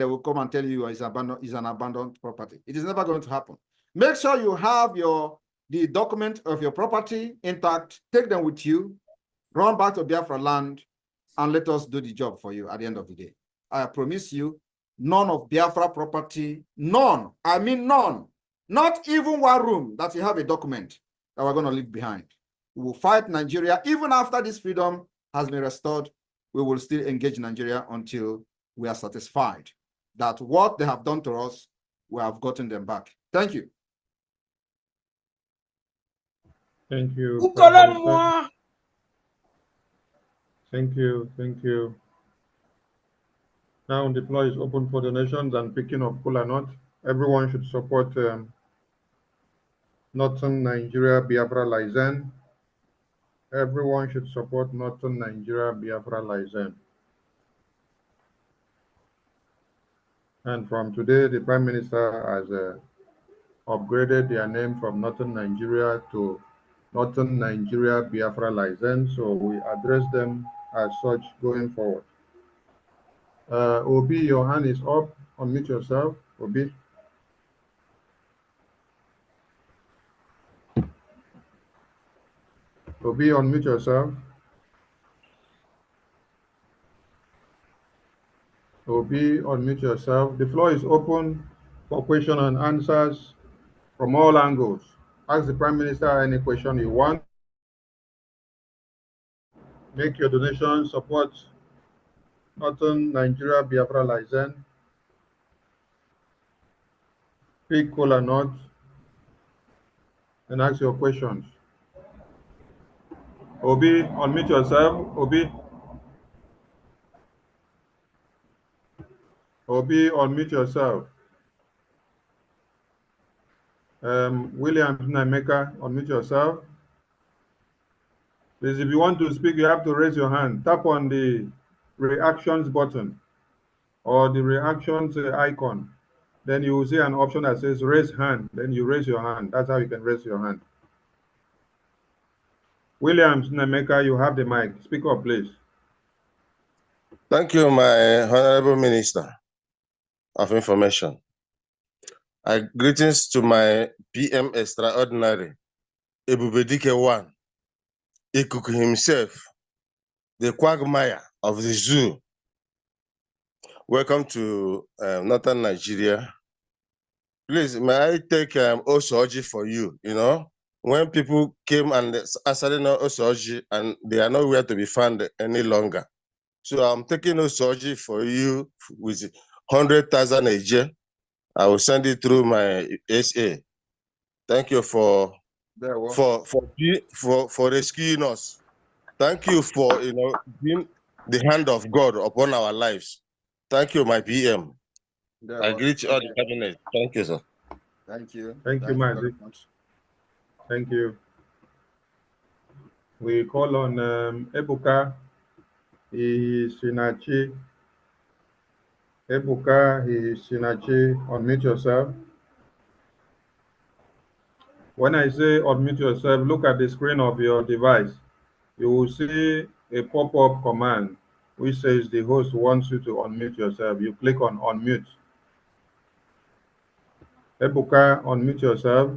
they will come and tell you it's an abandoned property. It is never going to happen. Make sure you have the document of your property intact. Take them with you. Run back to Biafra land, and let us do the job for you at the end of the day. I promise you, none of Biafra property, none, I mean none, not even one room that you have a document that we're going to leave behind. We will fight Nigeria. Even after this freedom has been restored, we will still engage Nigeria until we are satisfied that what they have done to us, we have gotten them back. Thank you. Thank you. Thank you. Thank you. Now the floor is open for donations and picking of kola nut. Everyone should support Northern Nigeria Biafra Lizen. Everyone should support Northern Nigeria Biafra Lizen. And from today, the Prime Minister has upgraded their name from Northern Nigeria to Northern Nigeria Biafra Lizen. So we address them as such going forward. Obi, your hand is up. Unmute yourself, Obi. Obi, unmute yourself. Obi, unmute yourself. The floor is open for question and answers from all angles. Ask the Prime Minister any question you want. Make your donation, support Northern Nigeria Biafra Lizen. Pick kola nut and ask your questions. Obi, unmute yourself. Obi. Obi, unmute yourself. William Naimeka, unmute yourself. Please, if you want to speak, you have to raise your hand. Tap on the reactions button or the reactions icon. Then you will see an option that says raise hand. Then you raise your hand. That's how you can raise your hand. Williams Naimeka, you have the mic. Speak up, please. Thank you, my Honorable Minister of Information. Greetings to my PM Extraordinary, Ebubedike One, Ikuku himself, the quagmire of the Zuuu. Welcome to Northern Nigeria. Please, may I take Osoji for you? You know, when people came and asari no Osoji and they are nowhere to be found any longer. So I'm taking Osoji for you with 100,000 a year. I will send it through my SA. Thank you for rescuing us. Thank you for being the hand of God upon our lives. Thank you, my PM. I greet all the cabinet. Thank you, sir. Thank you. Thank you, Mazi. Thank you. We call on Ebuka Isinachi. Ebuka Isinachi, unmute yourself. When I say unmute yourself, look at the screen of your device. You will see a pop-up command which says the host wants you to unmute yourself. You click on unmute. Ebuka, unmute yourself.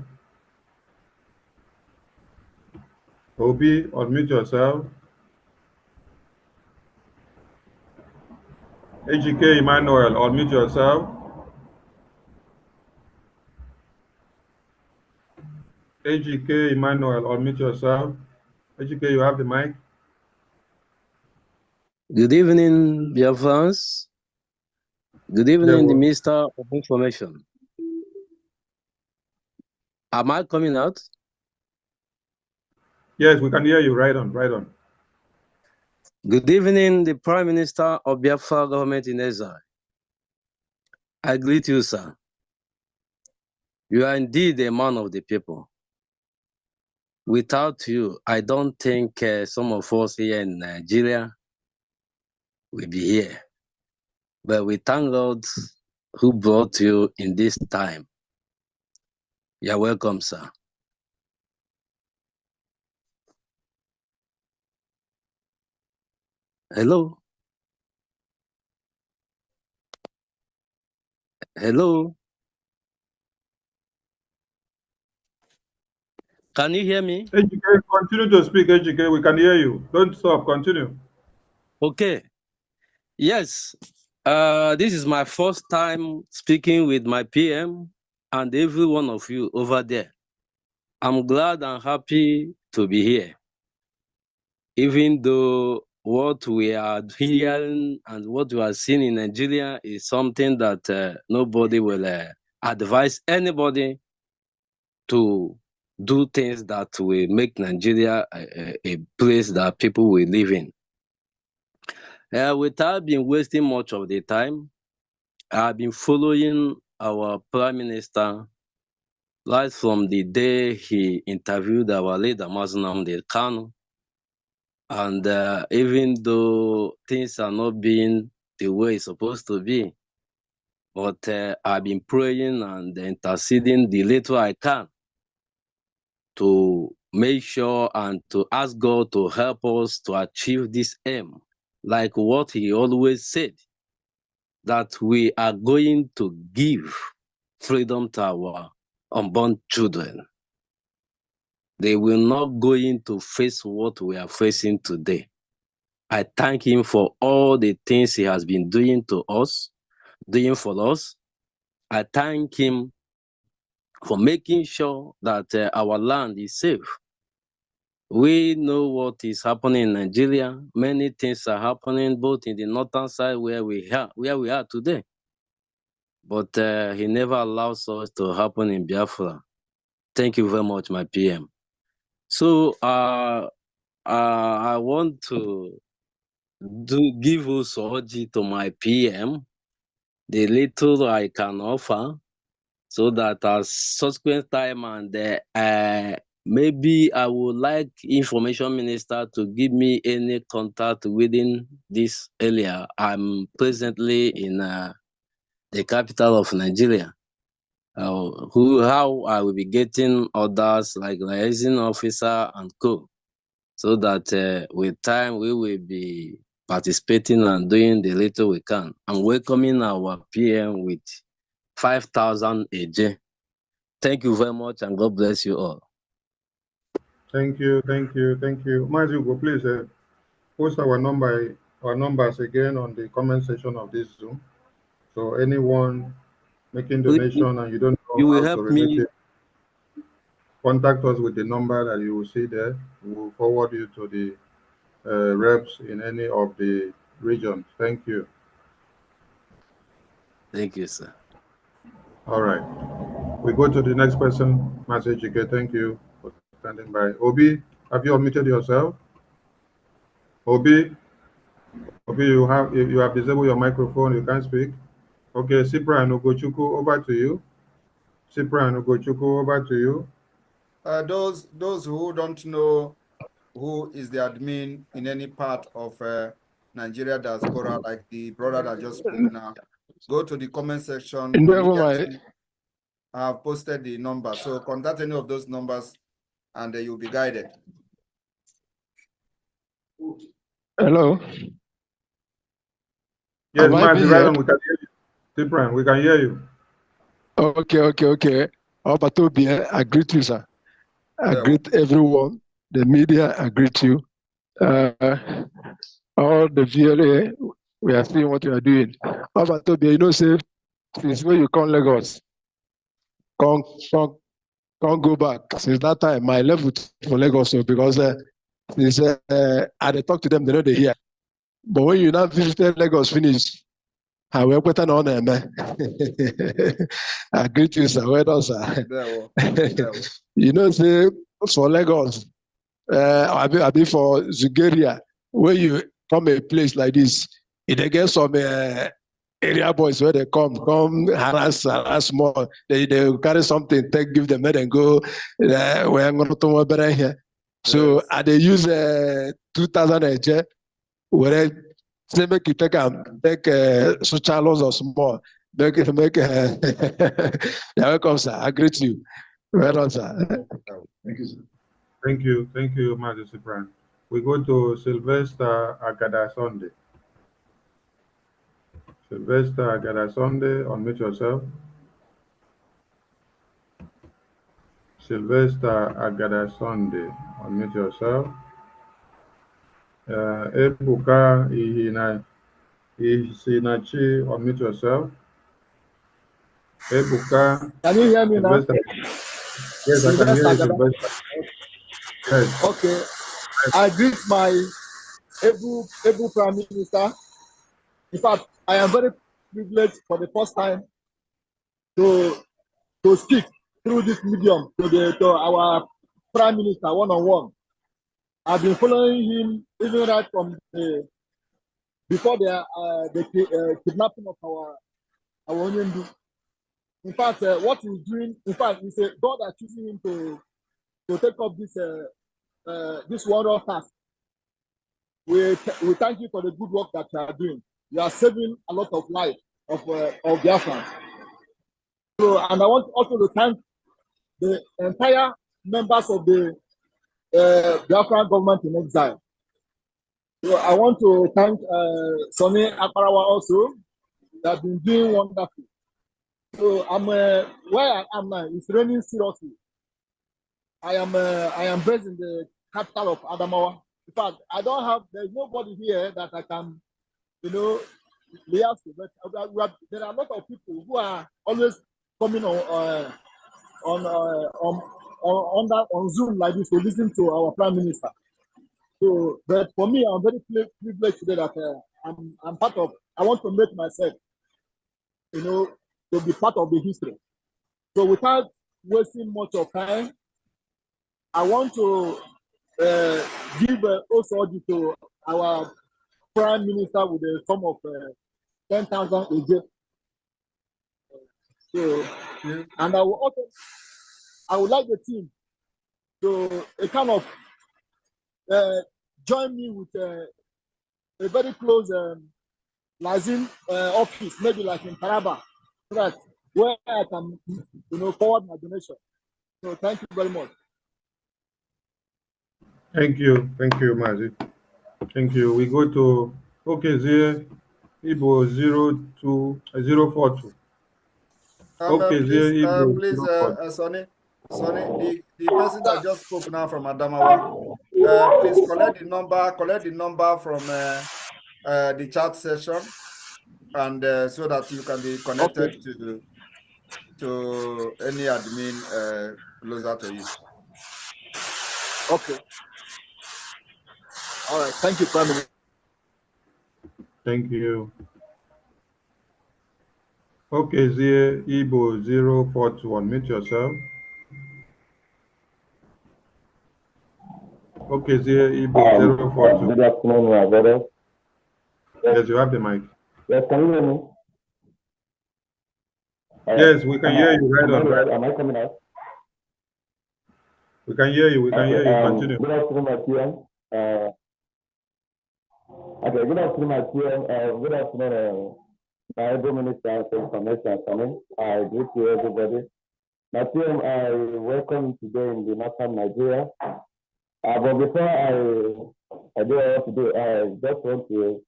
Obi, unmute yourself. AGK Emmanuel, unmute yourself. AGK Emmanuel, unmute yourself. AGK, you have the mic. Good evening, dear friends. Good evening, the Minister of Information. Am I coming out? Yes, we can hear you. Right on, right on. Good evening, the Prime Minister of Biafra government in exile. I greet you, sir. You are indeed a man of the people. Without you, I don't think some of us here in Nigeria will be here. But we thank God who brought you in this time. You're welcome, sir. Hello? Hello? Can you hear me? Ejike, continue to speak, Ejike. We can hear you. Don't stop. Continue. Okay. Yes. This is my first time speaking with my PM and every one of you over there. I'm glad and happy to be here. Even though what we are hearing and what we are seeing in Nigeria is something that nobody will advise anybody to do things that will make Nigeria a place that people will live in. Without being wasting much of the time, I've been following our Prime Minister right from the day he interviewed our leader, Mazi Kanu. And even though things are not being the way it's supposed to be, but I've been praying and interceding the little I can to make sure and to ask God to help us to achieve this aim, like what he always said, that we are going to give freedom to our unborn children. They will not going to face what we are facing today. I thank him for all the things he has been doing to us, doing for us. I thank him for making sure that our land is safe. We know what is happening in Nigeria. Many things are happening both in the northern side where we are today. But he never allows us to happen in Biafra. Thank you very much, my PM. So I want to give Usoji to my PM, the little I can offer, so that as subsequent time and maybe I would like information minister to give me any contact within this area. I'm presently in the capital of Nigeria. How I will be getting orders like liaison officer and co, so that with time we will be participating and doing the little we can. I'm welcoming our PM with 5,000 AJ. Thank you very much and God bless you all. Thank you. Mazugo, please post our numbers again on the comment section of this Zoom. So anyone making donation and you don't You know will how help to remit me. it, contact us with the number that you will see there. We will forward you to the reps in any of the regions. Thank you. Thank you, sir. All right. We go to the next person. Message again. Thank you for standing by. Obi, have you unmuted yourself? Obi, you have disabled your microphone. You can't speak. Okay, Sipra and Ugochukwu, over to you. Sipra and Ugochukwu, over to you. Those who don't know who is the admin in any part of Nigeria diaspora, like the brother that just spoke now, go to the comment section. The media team have posted the number. So contact any of those numbers and you'll be guided. Hello. Yes, Mazi, right on, we can hear you. Sipra, we can hear you. Okay. I greet you, sir. I greet everyone. The media, I greet you. All the VLA, we are seeing what you are doing. You know, say, since when you come Lagos, can't go back. Since that time, my level for Lagos, so because since I talk to them, they know they hear. But when you now visited Lagos, finish. I will put on them. I greet you, sir. Well done, sir. You know, say for Lagos, I be for Zugeria, where you from a place like this, they get some area boys where they come harass more. They carry something, give them, and go. We're going to better here. So they use 2,000 AJ, where they make you take social laws or small. Make you're welcome, sir. I greet you. Well done, sir. Thank you, sir. Thank you, Mazi Sipran. We go to Sylvester Agada Sunday. Sylvester Agada Sunday, unmute yourself. Sylvester Agada Sunday, unmute yourself. Ebuka Ihinachi, unmute yourself. Ebuka. Can you hear me Sylvester. now? Yes, I can hear you, Sylvester. Yes. Okay. I greet my able Prime Minister. In fact, I am very privileged for the first time to speak through this medium to our Prime Minister one-on-one. I've been following him even right from before the kidnapping of our Onyendu. In fact, what he's doing, in fact, he said God is choosing him to take up this wondrous task. We thank you for the good work that you are doing. You are saving a lot of lives of Biafra. So, and I want also to thank the entire members of the Biafra government in exile. So I want to thank Sonny Akparawa also. They have been doing wonderful. So I'm where I am now. It's raining seriously. I am based in the capital of Adamawa. In fact, there's nobody here that I can, liaise with. But there are a lot of people who are always coming on Zoom like this to listen to our Prime Minister. So, but for me, I'm very privileged today that I'm part of. I want to make myself, to be part of the history. So, without wasting much of time, I want to give also to our Prime Minister with a sum of 10,000 a day. So, and I would like the team to kind of join me with a very close Lazim office, maybe like in Taraba, so that where I can, forward my donation. So thank you very much. Thank you, Mazi. Thank you. We go to Okezie Ibo 042. Okezie Ibo. Sonny, the person that just spoke now from Adamawa, please collect the number from the chat session, and so that you can be connected to any admin closer to you. Okay. All right. Thank you, Prime Minister. Thank you. Okezie Ibo 042. Unmute yourself. Okezie Ibo 042. Good afternoon, my brother. Yes, you have the mic. Yes, can you hear me? Yes, we can hear you right on. Am I coming out? We can hear you. We can hear you. Continue. Good afternoon, my PM. Okay, good afternoon, my PM. Good afternoon, my able minister for information. I greet you, everybody. My PM, I welcome you today in the northern Nigeria. But before I do what I have to do, I just want to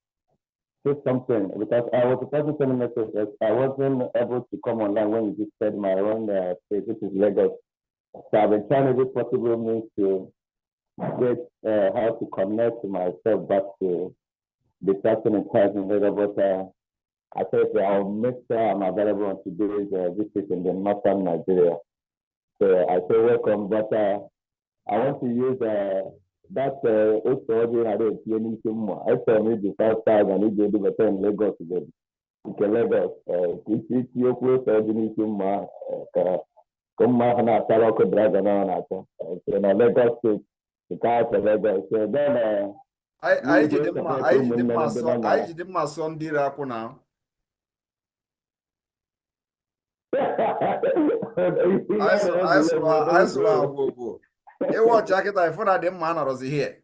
say something, because I was supposed to send a message. I wasn't able to come online when you just said my own place, which is Lagos. So I've been trying every possible means to get how to connect myself back to the person in charge in Lagos. But I said I'll make sure I'm available on today's visit in the northern Nigeria. So I say welcome, but I want to use that also I don't see anything more. I saw maybe 5,000 if they do better in Lagos today. In Lagos, it's your place anything more. Come on, I tell you, dragon on that. So now Lagos State, the car for Lagos. So then I did my son Diraku now. I saw go. It was jacket. I thought that man was here.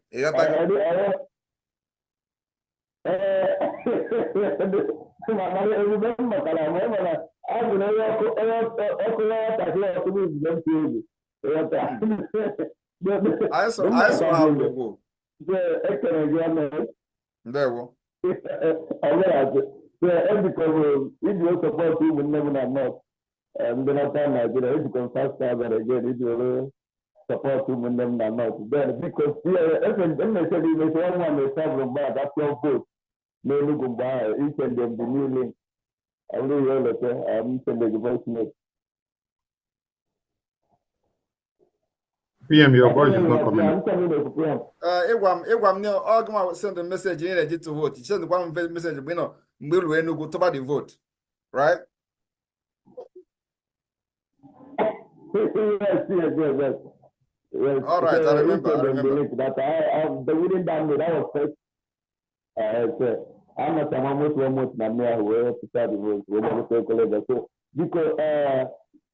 I saw go. There we go. because if you support him, will never not. Then after Nigeria, if you can fast travel again, if you support him, will never not. Then because if they say if someone may travel back, that's your vote. No, no, go by. You send them the new link. I will hear later. I'm sending the voice note. PM, your voice is not coming. Igwam send a message in ready to vote. You send one message, we know, we'll go to the vote, right? Yes. All right, I remember. The winning download, that was first. I'm not a mammoth one month now, where to start the vote. We're never take a letter. So, because I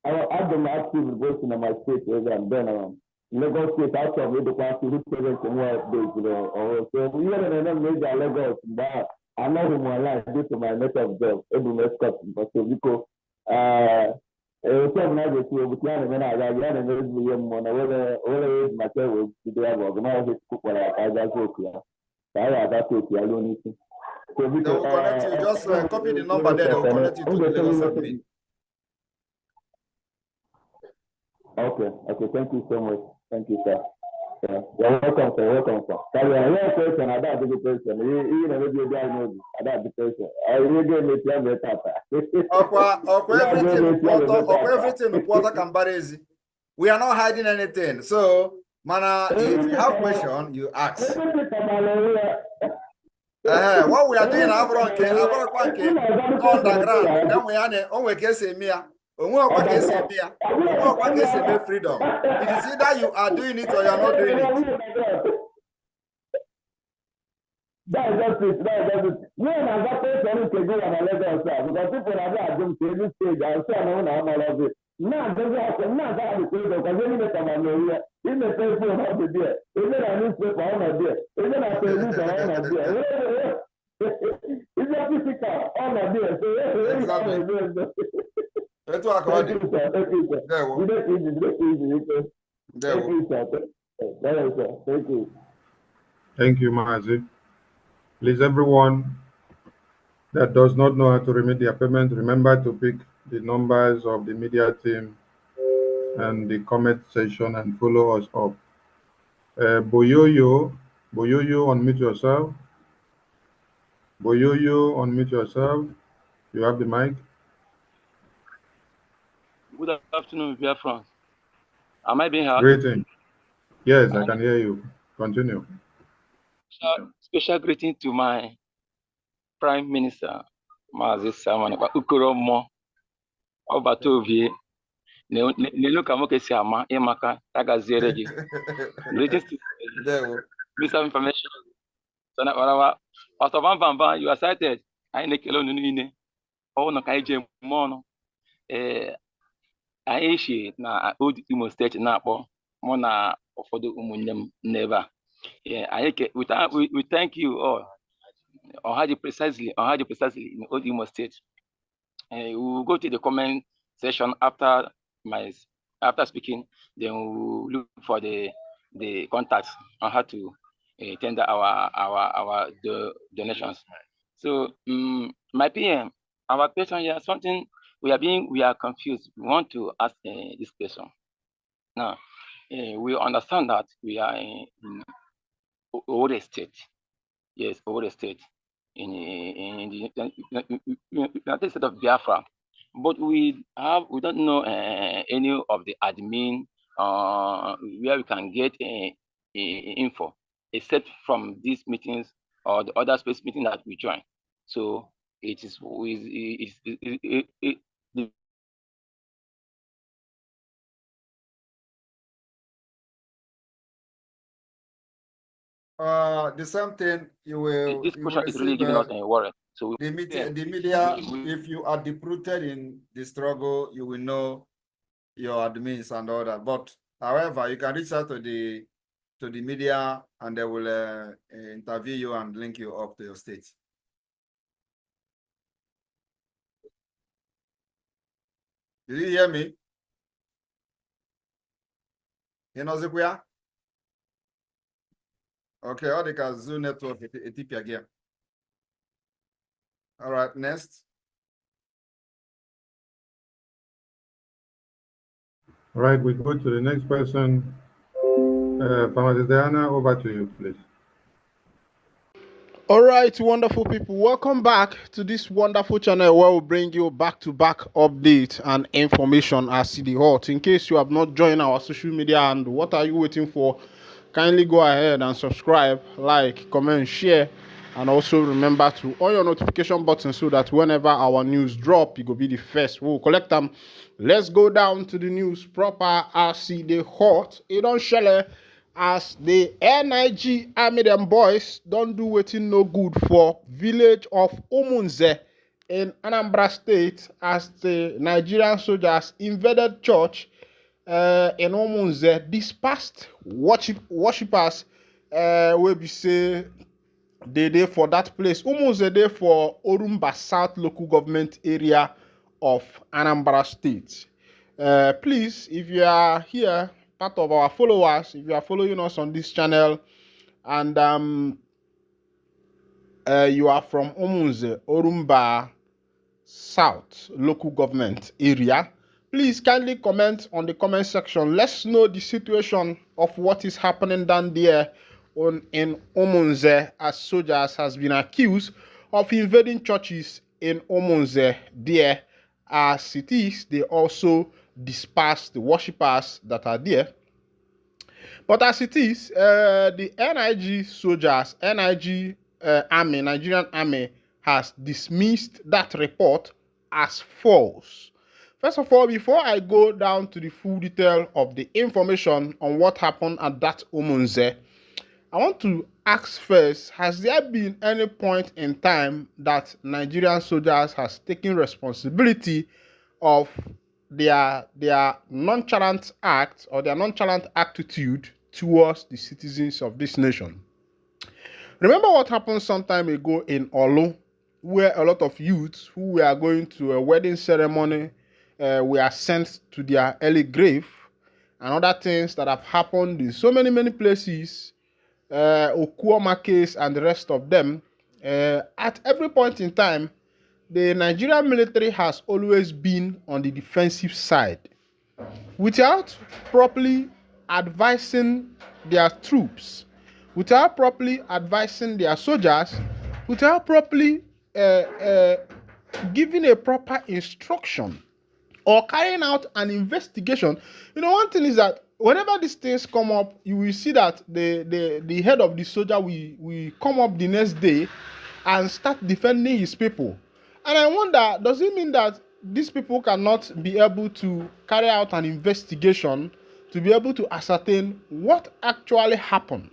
have them active voting in my state, where I'm done. Lagos State out of the party who present in what days, or so we are in another major Lagos, but I know whom I like due to my letter of job, every next custom, but so because so now the two of the men are going to be on whether my was to be able to know his cook or I got to I have that to you alone. So they will connect you, just copy the number there, they will connect you to the Lagos admin. Okay, thank you so much. Thank you, sir. Yeah. You're welcome, sir. Welcome, sir. Sorry, I have a question. I don't have a question. You know, maybe you guys know. I don't have a question. I really need to have a everything can barracks. We are not hiding anything. So, Mana, if you have question, you ask. What we are doing underground, then we are on freedom. It is either you are doing it or you are not doing it. That's it. When I got person to go on a level because people are going to this stage, I'll say I know it. Now, not that because when you come on here, in the telephone of the day, even a newspaper on a day, even a television on a day. It's a physical on a day. Exactly. That's what I Thank you, sir. Thank you. Thank you, Mazi. Please, everyone that does not know how to remit their payment, remember to pick the numbers of the media team and the comment section and follow us up. Boyoyo, unmute yourself. Boyoyo, unmute yourself. You have the mic. Good afternoon, Biafra. Am I being heard? Greeting. Yes, I can hear you. Continue. Special greeting to my Prime Minister, Mazi Saman Ukoromo, Obatovie, Neluka Mokesiama, Emaka, Tagazeregi. Greetings to Minister of Information. So, Pastor Bamba, you are cited. I make alone in no Kaije Mono. I issue na old Imo State na akpọ mụ na ụfọdụ ụmụnne m n'ebe a. We thank you all. Ohaji precisely in old Imo State. We will go to the comment section after speaking. Then we will look for the contacts on how to tender our donations. So my PM, our question here, something we are confused. We want to ask this question. Now, we understand that we are in Owerri State. Yes, Owerri State in the United States of Biafra. But we don't know any of the admin where we can get info, except from these meetings or the other space meeting that we join. So it is the same thing you will. This question is really giving us a worry. So the media, if you are deep-rooted in the struggle, you will know your admins and all that. But however, you can reach out to the media and they will interview you and link you up to your state. Did you hear me? You know Zuuu? Okay, all the Zuuu network Ethiopia again. All right, next. All right, we go to the next person. Pharmacist Diana, over to you, please. All right, wonderful people. Welcome back to this wonderful channel where we bring you back-to-back updates and information as the hot. In case you have not joined our social media, and what are you waiting for? Kindly go ahead and subscribe, like, comment, share, and also remember to on your notification button so that whenever our news drop, you go be the first. We'll collect them. Let's go down to the news proper as the hot. It don't shell as the NIG army them boys don't do wetin no good for village of Umunze in Anambra State as the Nigerian soldiers invaded church in Umunze, dispersed worshippers wey be say they dey for that place. Umunze dey for Orumba South local government area of Anambra State. Please, if you are here, part of our followers, if you are following us on this channel, and you are from Umunze, Orumba South local government area, please kindly comment on the comment section. Let's know the situation of what is happening down there in Umunze, as soldiers has been accused of invading churches in Umunze there. As it is, they also disperse the worshippers that are there. But as it is, the NIG soldiers, NIG army, Nigerian army, has dismissed that report as false. First of all, before I go down to the full detail of the information on what happened at that Umunze, I want to ask first, has there been any point in time that Nigerian soldiers has taken responsibility of their nonchalant act or their nonchalant attitude towards the citizens of this nation? Remember what happened some time ago in Olu, where a lot of youths who were going to a wedding ceremony were sent to their early grave, and other things that have happened in so many places, Okuoma case and the rest of them. At every point in time, the Nigerian military has always been on the defensive side without properly advising their troops, without properly advising their soldiers, without properly giving a proper instruction or carrying out an investigation. You know, one thing is that whenever these things come up, you will see that the head of the soldier will come up the next day and start defending his people. And I wonder, does it mean that these people cannot be able to carry out an investigation to be able to ascertain what actually happened?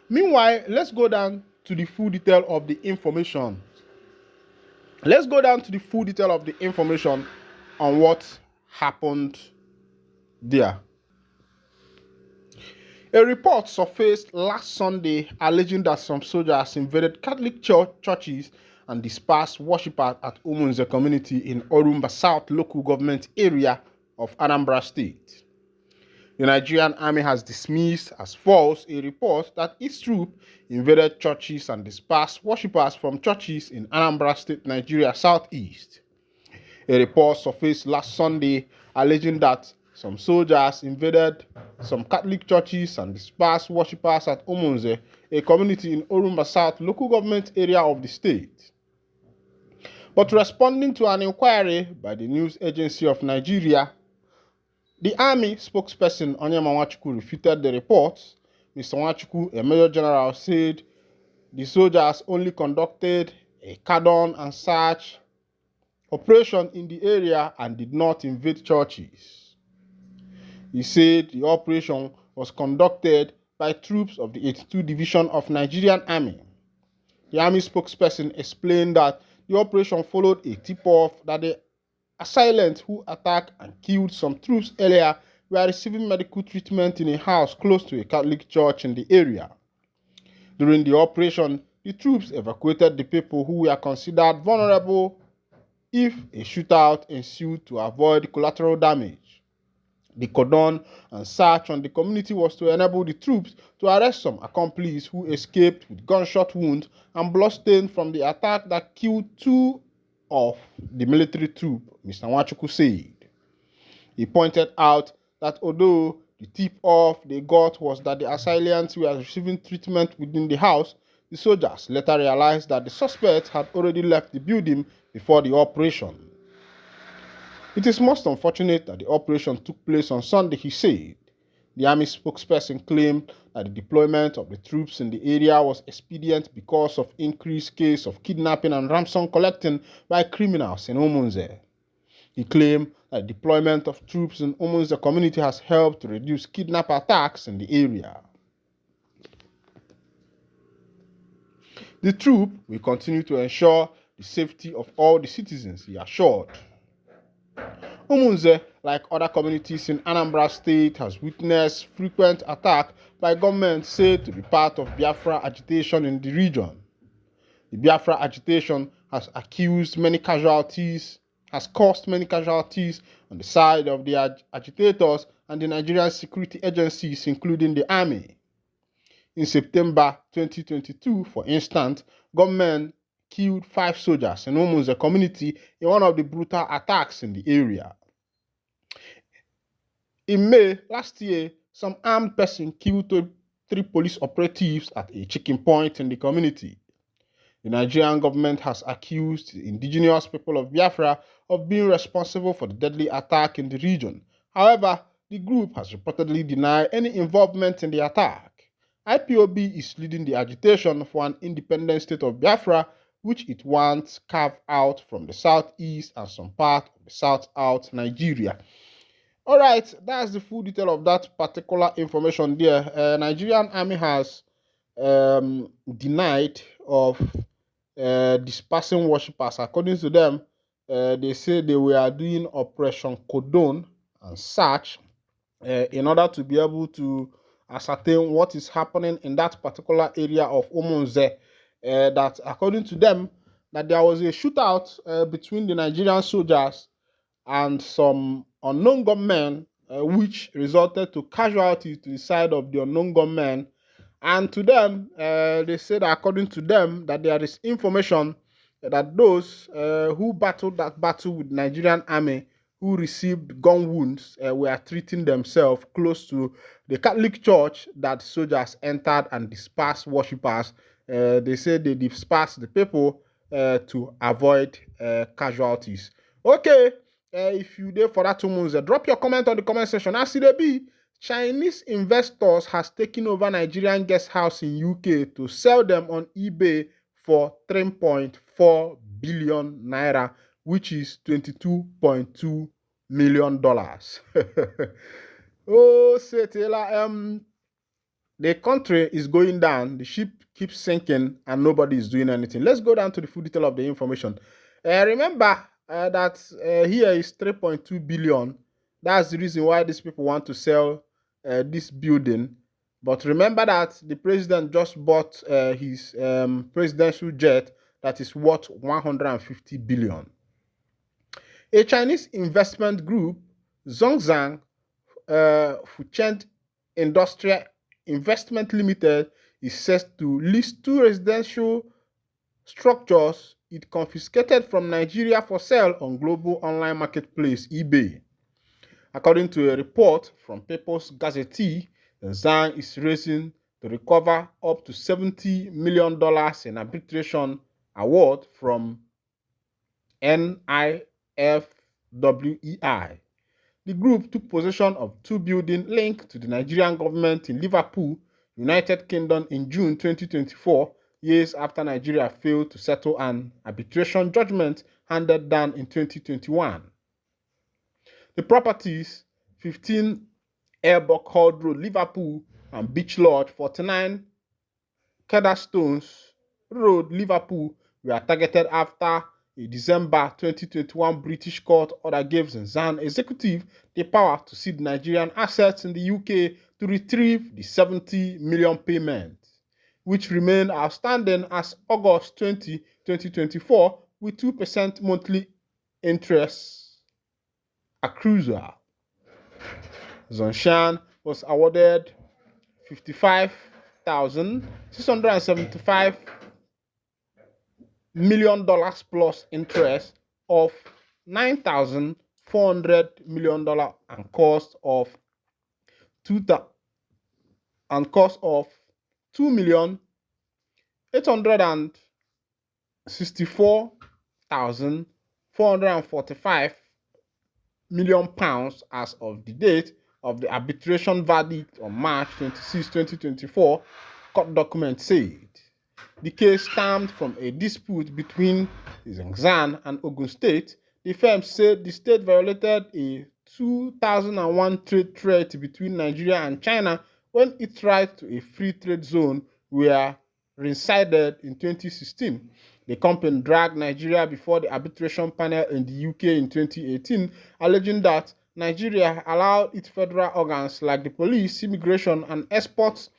Meanwhile, let's go down to the full detail of the information. Let's go down to the full detail of the information on what happened there. A report surfaced last Sunday alleging that some soldiers invaded Catholic churches and dispersed worshippers at Umunze community in Orumba South local government area of Anambra State. The Nigerian army has dismissed as false a report that its troop invaded churches and dispersed worshippers from churches in Anambra State, Nigeria Southeast. A report surfaced last Sunday alleging that some soldiers invaded some Catholic churches and dispersed worshippers at Umunze, a community in Orumba South local government area of the state. But responding to an inquiry by the news agency of Nigeria, the army spokesperson Onyema Nwachukwu refuted the reports. Mr. Nwachukwu, a major general, said the soldiers only conducted a cordon and search operation in the area and did not invade churches. He said the operation was conducted by troops of the 82 Division of Nigerian Army. The army spokesperson explained that the operation followed a tip-off that the assailants who attacked and killed some troops earlier were receiving medical treatment in a house close to a Catholic church in the area. During the operation, the troops evacuated the people who were considered vulnerable if a shootout ensued to avoid collateral damage. The cordon and search on the community was to enable the troops to arrest some accomplices who escaped with gunshot wounds and bloodstains from the attack that killed 2 of the military troop, Mr. Nwachukwu said. He pointed out that although the tip-off they got was that the assailants were receiving treatment within the house, the soldiers later realized that the suspect had already left the building before the operation. It is most unfortunate that the operation took place on Sunday, he said. The army spokesperson claimed that the deployment of the troops in the area was expedient because of increased case of kidnapping and ransom collecting by criminals in Umunze. He claimed that deployment of troops in Umunze community has helped to reduce kidnap attacks in the area. The troop will continue to ensure the safety of all the citizens, he assured. Umunze, like other communities in Anambra State, has witnessed frequent attacks by government said to be part of Biafra agitation in the region. The Biafra agitation has caused many casualties on the side of the agitators and the Nigerian security agencies, including the army. In September 2022, for instance, government killed 5 soldiers in Umunze community in one of the brutal attacks in the area. In May last year, some armed person killed 3 police operatives at a checking point in the community. The Nigerian government has accused the indigenous people of Biafra of being responsible for the deadly attack in the region. However, the group has reportedly denied any involvement in the attack. IPOB is leading the agitation for an independent state of Biafra, which it wants carved out from the southeast and some part of the south Nigeria. All right, that's the full detail of that particular information there. Nigerian army has denied of dispersing worshippers. According to them, they say they were doing Operation Cordon and search in order to be able to ascertain what is happening in that particular area of Umunze. That according to them, that there was a shootout between the Nigerian soldiers and some unknown gunmen, which resulted to casualties to the side of the unknown gunmen. And to them, they said, according to them, that there is information that those who battled that battle with Nigerian army, who received gun wounds, were treating themselves close to the Catholic church that soldiers entered and dispersed worshippers. They said they dispersed the people to avoid casualties. Okay, if you there for that 2 months, drop your comment on the comment section. As it be, Chinese investors has taken over Nigerian guest house in UK to sell them on eBay for 3.4 billion naira, which is $22.2 million. Oh, say Taylor, the country is going down, the ship keeps sinking, and nobody is doing anything. Let's go down to the full detail of the information. Remember that here is 3.2 billion. That's the reason why these people want to sell this building. But remember that the president just bought his presidential jet that is worth 150 billion. A Chinese investment group, Zhongzhang Fuchent Industrial Investment Limited, is set to list 2 residential structures it confiscated from Nigeria for sale on global online marketplace eBay. According to a report from People's Gazette, Zhang is racing to recover up to $70 million in arbitration award from NIFWEI. The group took possession of 2 buildings linked to the Nigerian government in Liverpool, United Kingdom in June 2024, years after Nigeria failed to settle an arbitration judgment handed down in 2021. The properties, 15 Airbuck Hall Road, Liverpool, and Beach Lodge, 49 Cedar-Stones Road, Liverpool, were targeted after a December 2021 British court order gave Zhang executive the power to seize Nigerian assets in the UK to retrieve the 70 million payment, which remained outstanding as August 20, 2024, with 2% monthly interest accrual. Zhongshan was awarded $55,675 million plus interest of $9,400 million and cost of £2,864,445 million as of the date of the arbitration verdict on March 26, 2024, court documents said. The case stemmed from a dispute between Zhengzhou and Ogun State. The firm said the state violated a 2001 trade treaty between Nigeria and China when its right to a free trade zone were reinstated in 2016. The company dragged Nigeria before the arbitration panel in the UK in 2018, alleging that Nigeria allowed its federal organs like the police, immigration, and exports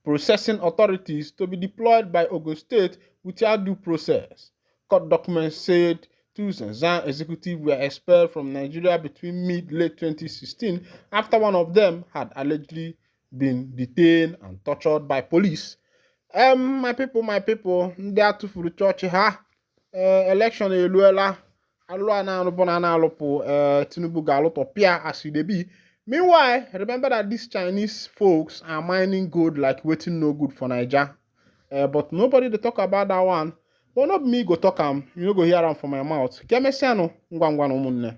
processing authorities to be deployed by Ogun State without due process. Court documents said two Zhengzhou executives were expelled from Nigeria between mid-late 2016 after one of them had allegedly been detained and tortured by police. My people, ndị atụfuru chọọchị ha election eluela alụ a na-alụpụ na na-alụpụ Tinubu ga-alụtọpịa as e dey be. Meanwhile, remember that these Chinese folks are mining gold like waiting no good for Niger. But nobody dey talk about that one. But not me go talk am, you no go hear am from my mouth. Kemesiano ngwa ngwa na ụmụnne.